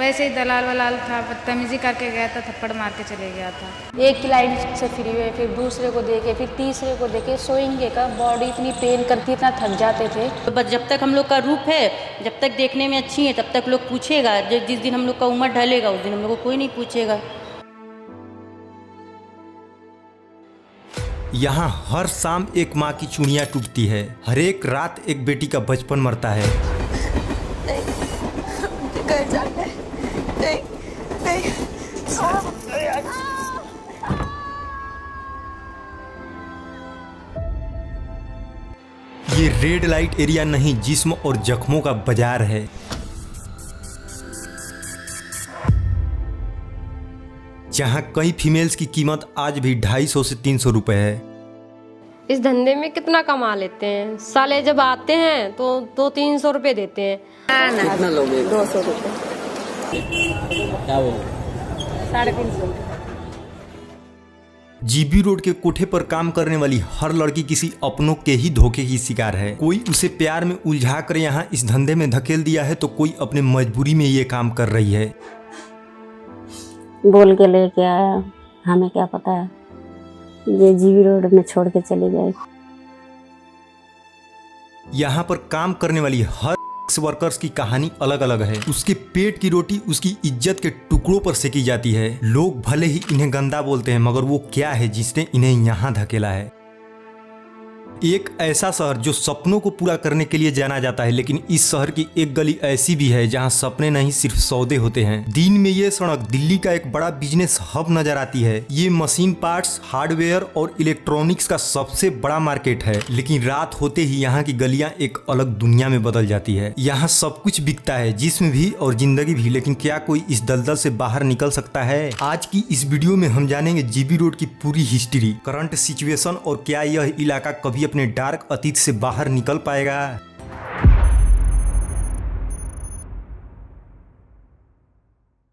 वैसे ही दलाल वलाल था, बदतमीजी करके गया था, थप्पड़ मार के चले गया था। एक क्लाइंट से फ्री हुए, फिर दूसरे को देखे, फिर तीसरे को देखे। सोएंगे का बॉडी इतनी पेन करती, इतना थक जाते थे। तो बस जब तक हम लोग का रूप है, जब तक देखने में अच्छी है, तब तक लोग पूछेगा। जिस दिन हम लोग का उम्र ढलेगा उस दिन हम लोग को कोई नहीं पूछेगा। यहाँ हर शाम एक माँ की चूड़ियाँ टूटती है, हर एक रात एक बेटी का बचपन मरता है। ये रेड लाइट एरिया नहीं, जिस्म और जख्मों का बाजार है। जहाँ कई फीमेल्स की कीमत आज भी 250 से 300 रुपए है। इस धंधे में कितना कमा लेते हैं। साले जब आते हैं तो 200-300 रुपए देते हैं। कितना लोगे? 200 रुपए। क्या बोल? 350। जीबी रोड के कोठे पर काम करने वाली हर लड़की किसी अपनों के ही धोखे की शिकार है। कोई उसे प्यार में उलझा कर यहाँ इस धंधे में धकेल दिया है, तो कोई अपने मजबूरी में ये काम कर रही है। बोल के लेके आया, हमें क्या पता है ये जीबी रोड में छोड़ के चली गई। यहाँ पर काम करने वाली हर वर्कर्स की कहानी अलग अलग है। उसके पेट की रोटी उसकी इज्जत के टुकड़ों पर सेकी जाती है। लोग भले ही इन्हें गंदा बोलते हैं, मगर वो क्या है जिसने इन्हें यहाँ धकेला है। एक ऐसा शहर जो सपनों को पूरा करने के लिए जाना जाता है, लेकिन इस शहर की एक गली ऐसी भी है जहां सपने नहीं सिर्फ सौदे होते हैं। दिन में ये सड़क दिल्ली का एक बड़ा बिजनेस हब नजर आती है। ये मशीन पार्ट्स, हार्डवेयर और इलेक्ट्रॉनिक्स का सबसे बड़ा मार्केट है, लेकिन रात होते ही यहाँ की गलियां एक अलग दुनिया में बदल जाती है। यहाँ सब कुछ बिकता है, जिस्म भी और जिंदगी भी, लेकिन क्या कोई इस दलदल से बाहर निकल सकता है? आज की इस वीडियो में हम जानेंगे जीबी रोड की पूरी हिस्ट्री, करंट सिचुएशन और क्या यह इलाका कभी अपने डार्क अतीत से बाहर निकल पाएगा।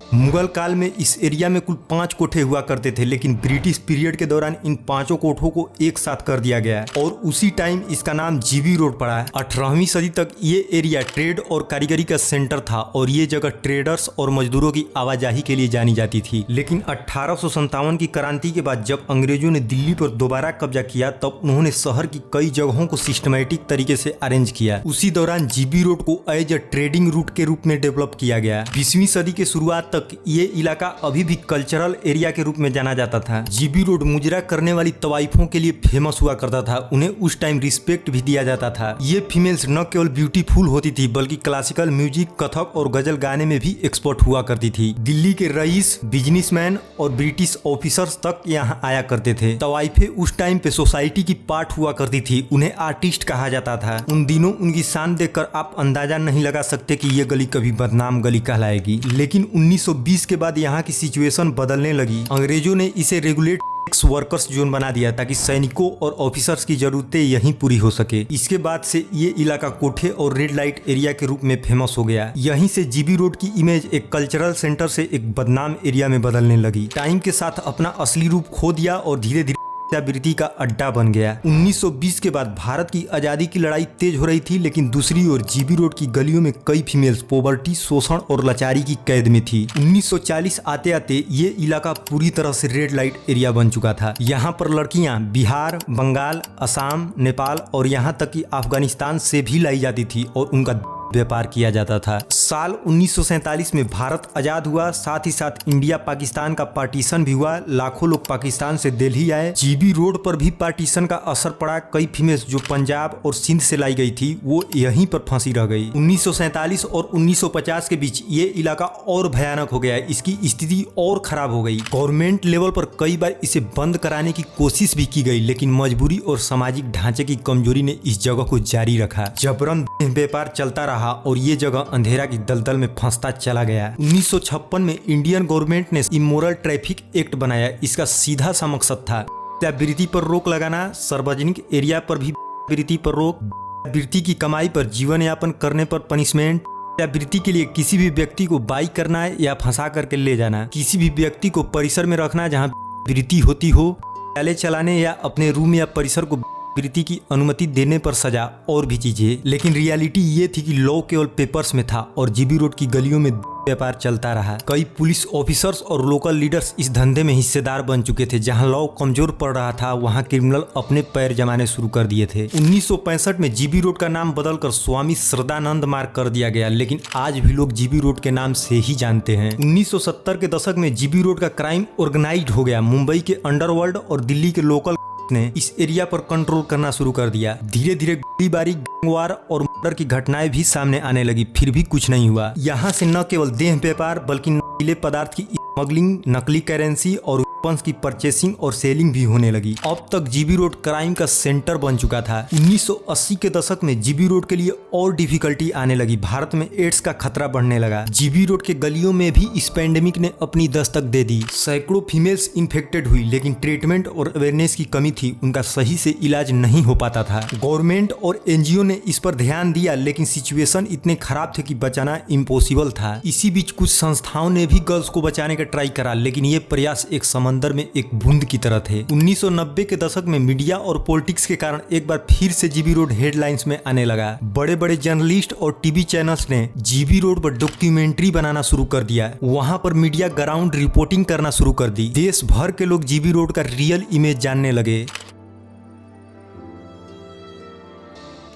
मुगल काल में इस एरिया में कुल 5 कोठे हुआ करते थे, लेकिन ब्रिटिश पीरियड के दौरान इन 5 कोठों को एक साथ कर दिया गया और उसी टाइम इसका नाम जीबी रोड पड़ा। 18वीं सदी तक ये एरिया ट्रेड और कारीगरी का सेंटर था और ये जगह ट्रेडर्स और मजदूरों की आवाजाही के लिए जानी जाती थी। लेकिन 1857 की क्रांति के बाद जब अंग्रेजों ने दिल्ली पर दोबारा कब्जा किया, तब उन्होंने शहर की कई जगहों को सिस्टमैटिक तरीके से अरेंज किया। उसी दौरान जीबी रोड को एज अ ट्रेडिंग रूट के रूप में डेवलप किया गया। 20वीं सदी के शुरुआत तक ये इलाका अभी भी कल्चरल एरिया के रूप में जाना जाता था। जीबी रोड मुजरा करने वाली तवाइफों के लिए फेमस हुआ करता था। उन्हें उस टाइम रिस्पेक्ट भी दिया जाता था। ये फीमेल्स न केवल ब्यूटीफुल होती थी, बल्कि क्लासिकल म्यूजिक, कथक और गजल गाने में भी एक्सपर्ट हुआ करती थी। दिल्ली के रईस, बिजनेसमैन और ब्रिटिश ऑफिसर्स तक यहाँ आया करते थे। तवाइफे उस टाइम पे सोसाइटी की पार्ट हुआ करती थी। उन्हें आर्टिस्ट कहा जाता था। उन दिनों उनकी शान देखकर आप अंदाजा नहीं लगा सकते कि ये गली कभी बदनाम गली कहलाएगी। लेकिन 1920 के बाद यहाँ की सिचुएशन बदलने लगी। अंग्रेजों ने इसे रेगुलेट वर्कर्स जोन बना दिया ताकि सैनिकों और ऑफिसर्स की जरूरतें यहीं पूरी हो सके। इसके बाद से ये इलाका कोठे और रेड लाइट एरिया के रूप में फेमस हो गया। यहीं से जीबी रोड की इमेज एक कल्चरल सेंटर से एक बदनाम एरिया में बदलने लगी। टाइम के साथ अपना असली रूप खो दिया और धीरे धीरे वृत्ति का अड्डा बन गया। 1920 के बाद भारत की आजादी की लड़ाई तेज हो रही थी, लेकिन दूसरी ओर जीबी रोड की गलियों में कई फीमेल्स पोवर्टी, शोषण और लाचारी की कैद में थी। 1940 आते आते ये इलाका पूरी तरह से रेड लाइट एरिया बन चुका था। यहाँ पर लड़कियां बिहार, बंगाल, असम, नेपाल और यहाँ तक कि अफगानिस्तान से भी लाई जाती थी और उनका व्यापार किया जाता था। साल 1947 में भारत आजाद हुआ, साथ ही साथ इंडिया पाकिस्तान का पार्टीशन भी हुआ। लाखों लोग पाकिस्तान से दिल्ली आए। जीबी रोड पर भी पार्टीशन का असर पड़ा। कई फीमेल्स जो पंजाब और सिंध से लाई गई थी वो यहीं पर फंसी रह गई। 1947 और 1950 के बीच ये इलाका और भयानक हो गया। इसकी स्थिति और खराब हो गई। गवर्नमेंट लेवल पर कई बार इसे बंद कराने की कोशिश भी की गई, लेकिन मजबूरी और सामाजिक ढांचे की कमजोरी ने इस जगह को जारी रखा। जबरन व्यापार चलता रहा और ये जगह अंधेरा की दलदल में फंसता चला गया। 1956 में इंडियन गवर्नमेंट ने इमोरल ट्रैफिक एक्ट बनाया। इसका सीधा सा मकसद था वृत्ति पर रोक लगाना, सार्वजनिक एरिया पर भी वृत्ति पर रोक, वृत्ति की कमाई पर जीवन यापन करने पर पनिशमेंट, वृत्ति के लिए किसी भी व्यक्ति को बाइक करना है या फंसा करके ले जाना, किसी भी व्यक्ति को परिसर में रखना जहाँ वृत्ति होती हो, पहले चलाने या अपने रूम या परिसर को वृत्ति की अनुमति देने पर सजा और भी चीजें। लेकिन रियलिटी ये थी कि लॉ केवल पेपर्स में था और जीबी रोड की गलियों में व्यापार चलता रहा। कई पुलिस ऑफिसर्स और लोकल लीडर्स इस धंधे में हिस्सेदार बन चुके थे। जहां लॉ कमजोर पड़ रहा था वहां क्रिमिनल अपने पैर जमाने शुरू कर दिए थे। 1965 में जीबी रोड का नाम बदलकर स्वामी श्रद्धानंद मार्ग कर दिया गया, लेकिन आज भी लोग जीबी रोड के नाम से ही जानते हैं। 1970 के दशक में जीबी रोड का क्राइम ऑर्गेनाइज्ड हो गया। मुंबई के अंडरवर्ल्ड और दिल्ली के लोकल ने इस एरिया पर कंट्रोल करना शुरू कर दिया। धीरे धीरे गोलीबारी, गैंगवार और मर्डर की घटनाएं भी सामने आने लगी, फिर भी कुछ नहीं हुआ। यहाँ से न केवल देह व्यापार बल्कि नशीले पदार्थ की स्मगलिंग, नकली करेंसी और वेपन्स की परचेसिंग और सेलिंग भी होने लगी। अब तक जीबी रोड क्राइम का सेंटर बन चुका था। 1980 के दशक में जीबी रोड के लिए और डिफिकल्टी आने लगी। भारत में एड्स का खतरा बढ़ने लगा। जीबी रोड के गलियों में भी इस पैंडेमिक ने अपनी दस्तक दे दी। सैकड़ों फीमेल्स इन्फेक्टेड हुई, लेकिन ट्रीटमेंट और अवेयरनेस की कमी थी। उनका सही से इलाज नहीं हो पाता था। गवर्नमेंट और एनजीओ ने इस पर ध्यान दिया, लेकिन सिचुएशन इतने खराब थे कि बचाना इम्पॉसिबल था। इसी बीच कुछ संस्थाओं ने भी गर्ल्स को बचाने का ट्राई करा, लेकिन ये प्रयास एक समंदर में एक बूंद की तरह थे। 1990 के दशक में मीडिया और पॉलिटिक्स के कारण एक बार फिर से जीबी रोड हेडलाइंस में आने लगा। बड़े बड़े जर्नलिस्ट और टीवी चैनल्स ने जीबी रोड पर डॉक्यूमेंट्री बनाना शुरू कर दिया। वहां पर मीडिया ग्राउंड रिपोर्टिंग करना शुरू कर दी। देश भर के लोग जीबी रोड का रियल इमेज जानने लगे।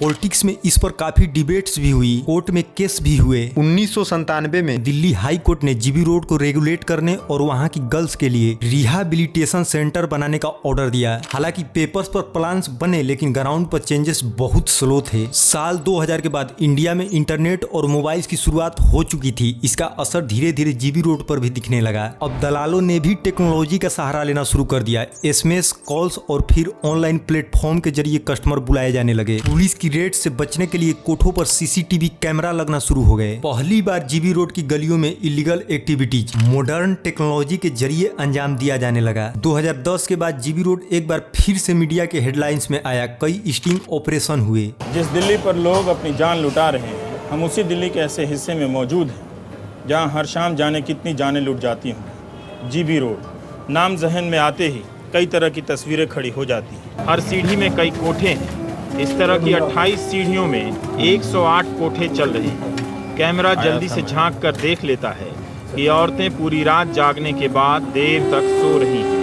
पॉलिटिक्स में इस पर काफी डिबेट्स भी हुई, कोर्ट में केस भी हुए। 1997 में दिल्ली हाई कोर्ट ने जीबी रोड को रेगुलेट करने और वहां की गर्ल्स के लिए रिहैबिलिटेशन सेंटर बनाने का ऑर्डर दिया। हालांकि पेपर्स पर प्लान्स बने, लेकिन ग्राउंड पर चेंजेस बहुत स्लो थे। साल 2000 के बाद इंडिया में इंटरनेट और मोबाइल्स की शुरुआत हो चुकी थी। इसका असर धीरे धीरे जीबी रोड पर भी दिखने लगा। अब दलालों ने भी टेक्नोलॉजी का सहारा लेना शुरू कर दिया। एसएमएस कॉल्स और फिर ऑनलाइन प्लेटफॉर्म के जरिए कस्टमर बुलाए जाने लगे। पुलिस की रेड से बचने के लिए कोठों पर सीसीटीवी कैमरा लगना शुरू हो गए। पहली बार जीबी रोड की गलियों में इलीगल एक्टिविटीज मॉडर्न टेक्नोलॉजी के जरिए अंजाम दिया जाने लगा। 2010 के बाद जीबी रोड एक बार फिर से मीडिया के हेडलाइंस में आया। कई स्टिंग ऑपरेशन हुए। जिस दिल्ली पर लोग अपनी जान लुटा रहे हैं, हम उसी दिल्ली के ऐसे हिस्से में मौजूद हैं जहां हर शाम जाने कितनी जानें लुट जाती हों। जीबी रोड नाम जहन में आते ही कई तरह की तस्वीरें खड़ी हो जाती हैं। हर सीढ़ी में कई कोठे हैं। इस तरह की 28 सीढ़ियों में 108 कोठे चल रहे हैं। कैमरा जल्दी से झांक कर देख लेता है कि औरतें पूरी रात जागने के बाद देर तक सो रही हैं।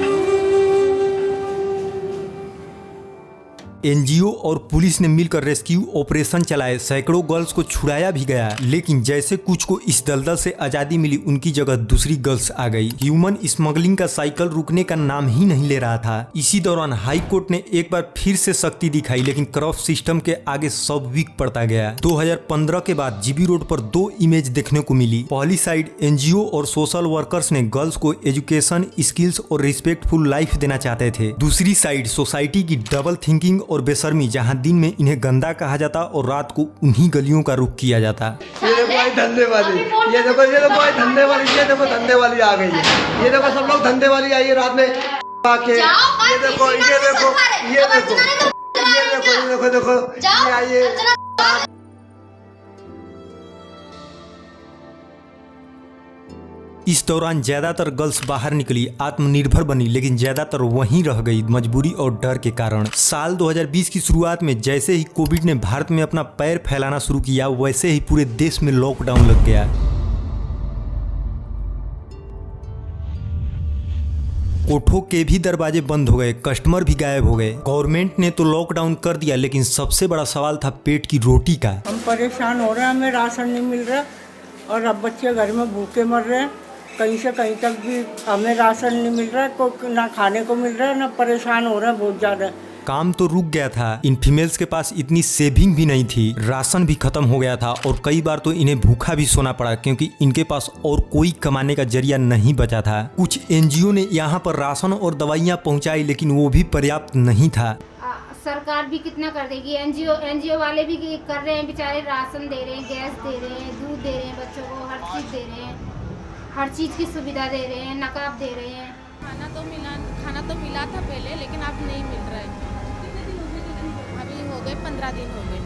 एनजीओ और पुलिस ने मिलकर रेस्क्यू ऑपरेशन चलाए। सैकड़ों गर्ल्स को छुड़ाया भी गया, लेकिन जैसे कुछ को इस दलदल से आजादी मिली, उनकी जगह दूसरी गर्ल्स आ गई। ह्यूमन स्मगलिंग का साइकिल रुकने का नाम ही नहीं ले रहा था। इसी दौरान हाई कोर्ट ने एक बार फिर से सख्ती दिखाई, लेकिन करप्ट सिस्टम के आगे सब वीक पड़ता गया। 2015 के बाद जीबी रोड पर दो इमेज देखने को मिली। पहली साइड एनजीओ और सोशल वर्कर्स ने गर्ल्स को एजुकेशन, स्किल्स और रिस्पेक्टफुल लाइफ देना चाहते थे। दूसरी साइड सोसाइटी की डबल थिंकिंग और बेशर्मी, जहां दिन में इन्हें गंदा कहा जाता और रात को उन्हीं गलियों का रुख किया जाता। ये देखो आई धंधे वाली, ये देखो आई धंधे वाली, ये देखो धंधे वाली आ गई है। ये देखो सब लोग धंधे वाली आई है रात में आके। ये देखो ये देखो ये देखो ये देखो ये देखो देखो ये आइए। इस दौरान ज्यादातर गर्ल्स बाहर निकली, आत्मनिर्भर बनी, लेकिन ज्यादातर वहीं रह गई मजबूरी और डर के कारण। साल 2020 की शुरुआत में जैसे ही कोविड ने भारत में अपना पैर फैलाना शुरू किया, वैसे ही पूरे देश में लॉकडाउन लग गया। कोठों के भी दरवाजे बंद हो गए, कस्टमर भी गायब हो गए। गवर्नमेंट ने तो लॉकडाउन कर दिया, लेकिन सबसे बड़ा सवाल था पेट की रोटी का। हम परेशान हो रहे हैं, हमें राशन नहीं मिल रहा और अब बच्चे घर में भूखे मर रहे हैं। कहीं से कहीं तक भी हमें राशन नहीं मिल रहा है, ना खाने को मिल रहा है, ना परेशान हो रहे हैं बहुत ज़्यादा। काम तो रुक गया था, इन फीमेल्स के पास इतनी सेविंग भी नहीं थी, राशन भी खत्म हो गया था और कई बार तो इन्हें भूखा भी सोना पड़ा, क्योंकि इनके पास और कोई कमाने का जरिया नहीं बचा था। कुछ एनजीओ ने यहाँ पर राशन और दवाइयाँ पहुँचाई, लेकिन वो भी पर्याप्त नहीं था। सरकार भी कितना कर देगी, एनजीओ वाले भी कर रहे हैं, बेचारे राशन दे रहे हैं, गैस दे रहे हैं, दूध दे रहे हैं, बच्चों को हर चीज़ दे रहे हैं, हर चीज़ की सुविधा दे रहे हैं, नकाब दे रहे हैं। खाना तो मिला था पहले, लेकिन अब नहीं मिल रहा है। अभी हो गए 15 दिन हो गए।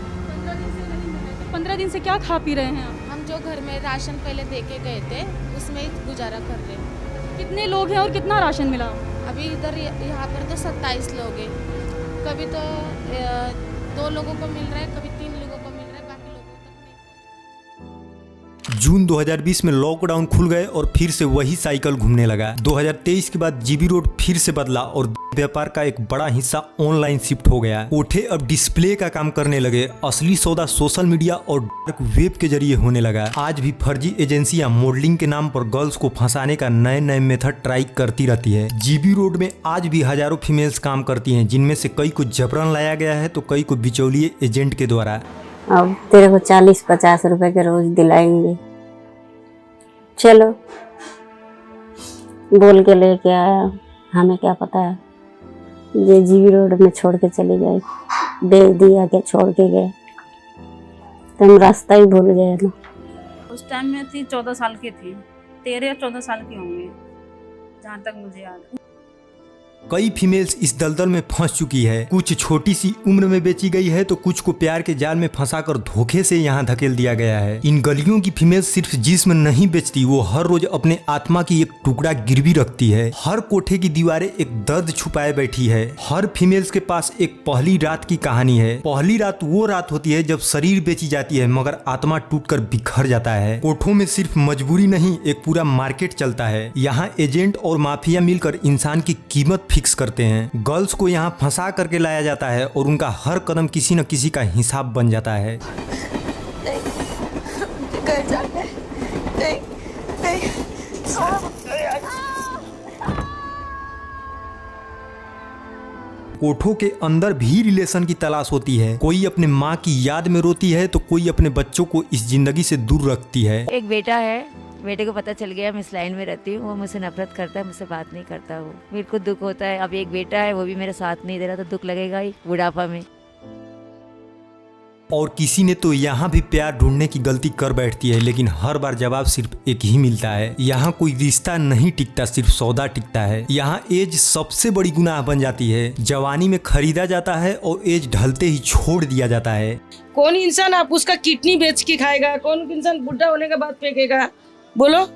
15 दिन से क्या खा पी रहे हैं आप? हम जो घर में राशन पहले दे के गए थे उसमें गुजारा कर रहे हैं। कितने लोग हैं और कितना राशन मिला? अभी इधर यहाँ पर तो 27 लोग हैं। कभी तो 2 लोगों को मिल रहा है, कभी 3 लोगों को मिल रहा है, बाकी लोगों तक नहीं। जून 2020 में लॉकडाउन खुल गए और फिर से वही साइकिल घूमने लगा। 2023 के बाद जीबी रोड फिर से बदला और व्यापार का एक बड़ा हिस्सा ऑनलाइन शिफ्ट हो गया। कोठे अब डिस्प्ले का काम करने लगे। असली सौदा सोशल मीडिया और डार्क वेब के जरिए होने लगा। आज भी फर्जी एजेंसियां मॉडलिंग के नाम पर गर्ल्स को फंसाने का नए नए मेथड ट्राई करती रहती है। जीबी रोड में आज भी हजारों फीमेल्स काम करती हैं, जिनमें से कई को जबरन लाया गया है तो कई को बिचौलिए एजेंट के द्वारा। अब तेरे को 40-50 रुपए के रोज दिलाएंगे, चलो बोल के लेके आया। हमें क्या पता है ये जीबी रोड में छोड़ के चले गए, दे दिया के छोड़ के गए, तो हम रास्ता ही भूल गए ना। उस टाइम में थी 14 साल की थी, 13 या 14 साल की होंगी जहाँ तक मुझे याद है। कई फीमेल्स इस दलदल में फंस चुकी है। कुछ छोटी सी उम्र में बेची गई है तो कुछ को प्यार के जाल में फंसाकर धोखे से यहाँ धकेल दिया गया है। इन गलियों की फीमेल्स सिर्फ जिस्म नहीं बेचती, वो हर रोज अपने आत्मा की एक टुकड़ा गिरवी रखती है। हर कोठे की दीवारें एक दर्द छुपाए बैठी है। हर फीमेल्स के पास एक पहली रात की कहानी है। पहली रात वो रात होती है जब शरीर बेची जाती है मगर आत्मा टूटकर बिखर जाता है। कोठों में सिर्फ मजबूरी नहीं, एक पूरा मार्केट चलता है। यहाँ एजेंट और माफिया मिलकर इंसान की कीमत फिक्स करते हैं। गर्ल्स को यहाँ फंसा करके लाया जाता है और उनका हर कदम किसी न किसी का हिसाब बन जाता है। कोठों के अंदर भी रिलेशन की तलाश होती है। कोई अपने माँ की याद में रोती है तो कोई अपने बच्चों को इस जिंदगी से दूर रखती है। एक बेटा है, बेटे को पता चल गया मैं इस लाइन में रहती हूँ, वो मुझसे नफरत करता है, मुझसे बात नहीं करता। वो मेरे को दुख होता है। अब एक बेटा है, वो भी मेरा साथ नहीं दे रहा, तो दुख लगेगा ही बुढ़ापा में। और किसी ने तो यहाँ भी प्यार ढूंढने की गलती कर बैठती है, लेकिन हर बार जवाब सिर्फ एक ही मिलता है। यहाँ कोई रिश्ता नहीं टिकता, सिर्फ सौदा टिकता है। यहाँ एज सबसे बड़ी गुनाह बन जाती है। जवानी में खरीदा जाता है और एज ढलते ही छोड़ दिया जाता है। कौन इंसान आप उसका किडनी बेच के खाएगा? कौन इंसान बुढ़ा होने के बाद फेंकेगा? बोलो।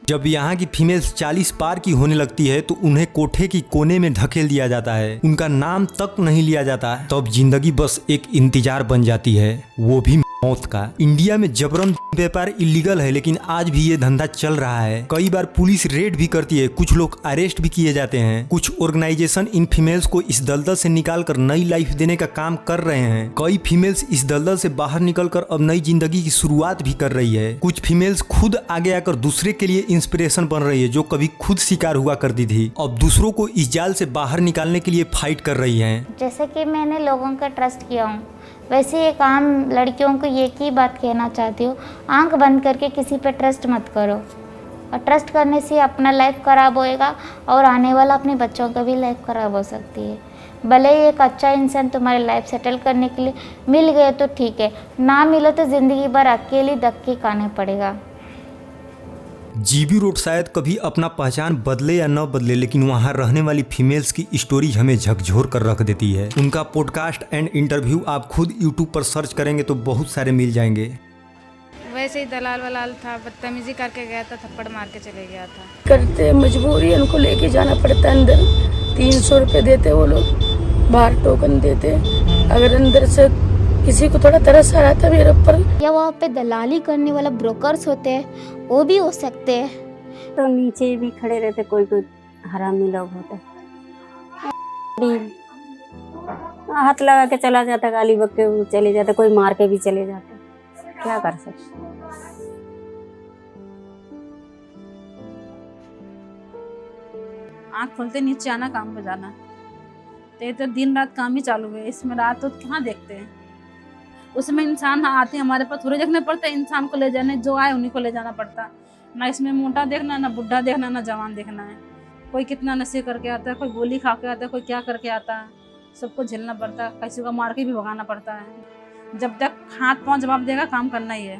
जब यहाँ की फीमेल्स 40 पार की होने लगती है तो उन्हें कोठे की कोने में धकेल दिया जाता है। उनका नाम तक नहीं लिया जाता। तब जिंदगी बस एक इंतजार बन जाती है, वो भी मौत का। इंडिया में जबरन व्यापार इलीगल है, लेकिन आज भी ये धंधा चल रहा है। कई बार पुलिस रेड भी करती है, कुछ लोग अरेस्ट भी किए जाते हैं। कुछ ऑर्गेनाइजेशन इन फीमेल्स को इस दलदल से निकालकर नई लाइफ देने का काम कर रहे हैं। कई फीमेल्स इस दलदल से बाहर निकलकर अब नई जिंदगी की शुरुआत भी कर रही है। कुछ फीमेल्स खुद आगे आकर दूसरे के लिए इंस्पिरेशन बन रही है, जो कभी खुद शिकार हुआ करती थी, अब दूसरों को इस जाल से बाहर निकालने के लिए फाइट कर रही है। जैसे कि मैंने लोगों का ट्रस्ट किया हूँ, वैसे एक आम लड़कियों को एक ही बात कहना चाहती हूँ, आंख बंद करके किसी पे ट्रस्ट मत करो। और ट्रस्ट करने से अपना लाइफ ख़राब होएगा और आने वाला अपने बच्चों का भी लाइफ ख़राब हो सकती है। भले ही एक अच्छा इंसान तुम्हारी लाइफ सेटल करने के लिए मिल गए तो ठीक है, ना मिले तो ज़िंदगी भर अकेली धक्के खाने पड़ेगा। जीबी रोड शायद कभी अपना पहचान बदले या न बदले, लेकिन वहाँ रहने वाली फीमेल्स की स्टोरी हमें झकझोर कर रख देती है। उनका पॉडकास्ट एंड इंटरव्यू आप खुद यूट्यूब पर सर्च करेंगे तो बहुत सारे मिल जाएंगे। वैसे ही दलाल वलाल था, बदतमीजी करके गया था, थप्पड़ मार के चले गया था। करते मजबूरी उनको लेके जाना पड़ता है अंदर। 300 रुपये देते वो लोग, बाहर टोकन देते। अगर अंदर से किसी को थोड़ा तरस आ रहा था मेरे ऊपर, या वहाँ पे दलाली करने वाला ब्रोकर्स होते हैं, वो भी हो सकते हैं। तो नीचे भी खड़े रहते, कोई कोई हरामी लोग होते, हाथ लगा के चला जाता, गाली बक के चले जाते, कोई मार के भी चले जाते। क्या कर सकते। आँख खोलते नीचे आना, काम पे जाना, तो दिन रात काम ही चालू है। इसमें रात तो कहाँ देखते हैं। उसमें इंसान आते हैं, हमारे पास थोड़े देखने पड़ता है, इंसान को ले जाने, जो आए उन्हीं को ले जाना पड़ता। ना इसमें मोटा देखना, ना बुढ़ा देखना, ना जवान देखना है। कोई कितना नशे करके आता है, कोई गोली खा के आता है, कोई क्या करके आता है, सबको झेलना पड़ता है। किसी को मार के भी भगाना पड़ता है। जब तक हाथ पाँव जवाब देगा, काम करना ही है।